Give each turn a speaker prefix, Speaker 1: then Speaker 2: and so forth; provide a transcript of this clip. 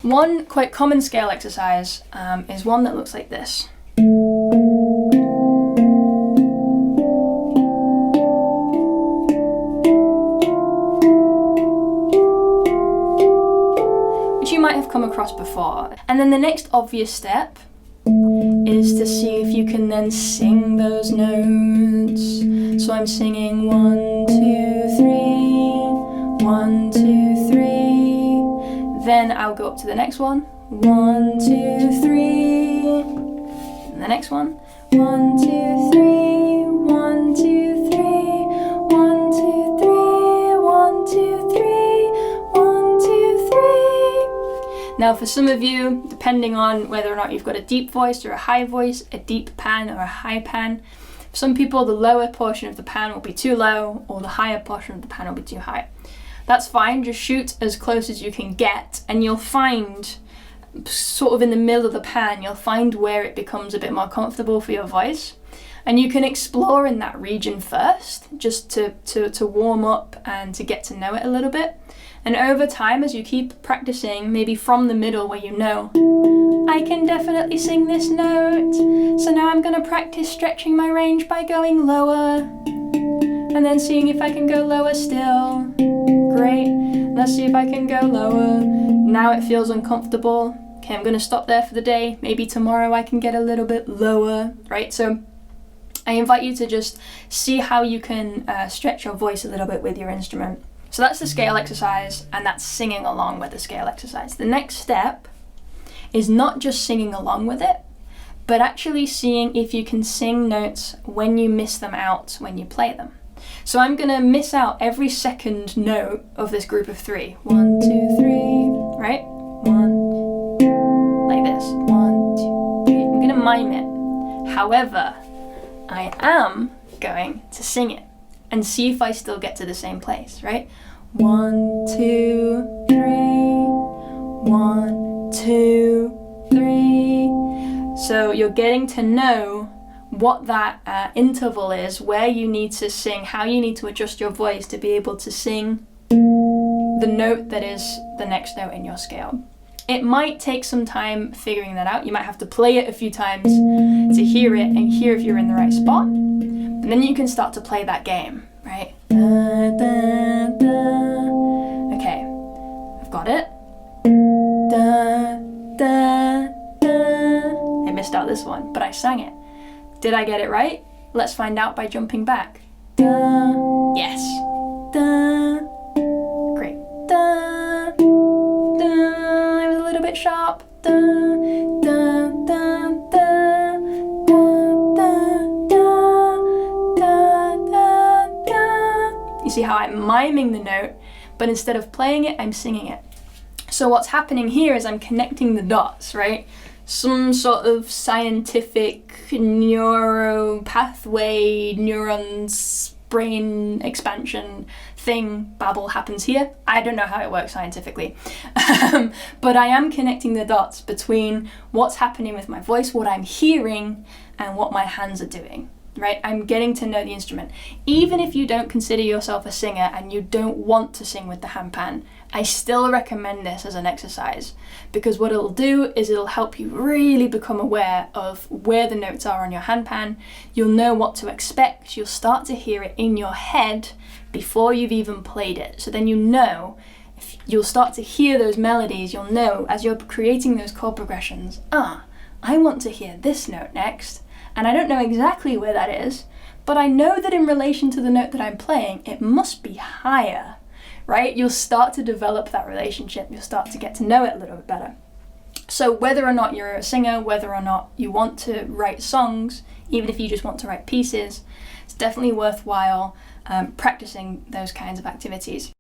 Speaker 1: One quite common scale exercise is one that looks like this. Which you might have come across before. And then the next obvious step is to see if you can then sing those notes. So I'm singing 1, 2, 3, 1, 2, 3. Then I'll go up to the next one. 1, 2, 3. And the next one. 1, 2, 3, 1, 2, 3, 1, 2, 3, 1, 2, 3, 1, 2, 3. Now for some of you, depending on whether or not you've got a deep voice or a high voice, a deep pan or a high pan, for some people the lower portion of the pan will be too low or the higher portion of the pan will be too high. That's fine, just shoot as close as you can get and you'll find, sort of in the middle of the pan, you'll find where it becomes a bit more comfortable for your voice. And you can explore in that region first, just to warm up and to get to know it a little bit. And over time, as you keep practicing, maybe from the middle where you know, I can definitely sing this note, so now I'm going to practice stretching my range by going lower, and then seeing if I can go lower still. Great, let's see if I can go lower. Now it feels uncomfortable. Okay, I'm going to stop there for the day. Maybe tomorrow I can get a little bit lower, right? So I invite you to just see how you can stretch your voice a little bit with your instrument. So that's the scale exercise, and that's singing along with the scale exercise. The next step is not just singing along with it, but actually seeing if you can sing notes when you miss them out when you play them. So I'm going to miss out every second note of this group of 3. 1, 2, 3, right? 1, like this. 1, 2, 3. I'm going to mime it. However, I am going to sing it and see if I still get to the same place, right? 1, 2, 3, 1, 2, 3. So you're getting to know what that interval is, where you need to sing, how you need to adjust your voice to be able to sing the note that is the next note in your scale. It might take some time figuring that out. You might have to play it a few times to hear it and hear if you're in the right spot. And then you can start to play that game, right? Da, da, da. Okay, I've got it. Da, da, da. I missed out this one, but I sang it. Did I get it right? Let's find out by jumping back. Da. Yes. Da. Great. Da. Da. I was a little bit sharp. Da. Da. Da. Da. Da. Da. Da. Da. You see how I'm miming the note, but instead of playing it, I'm singing it. So what's happening here is I'm connecting the dots, right? Some sort of scientific neuro pathway, neurons, brain expansion thing, babble happens here. I don't know how it works scientifically, but I am connecting the dots between what's happening with my voice, what I'm hearing, and what my hands are doing. Right? I'm getting to know the instrument. Even if you don't consider yourself a singer and you don't want to sing with the handpan, I still recommend this as an exercise, because what it'll do is it'll help you really become aware of where the notes are on your handpan. You'll know what to expect. You'll start to hear it in your head before you've even played it. So then you know, if you'll start to hear those melodies, you'll know as you're creating those chord progressions, I want to hear this note next. And I don't know exactly where that is, but I know that in relation to the note that I'm playing, it must be higher, right? You'll start to develop that relationship. You'll start to get to know it a little bit better. So whether or not you're a singer, whether or not you want to write songs, even if you just want to write pieces, it's definitely worthwhile practicing those kinds of activities.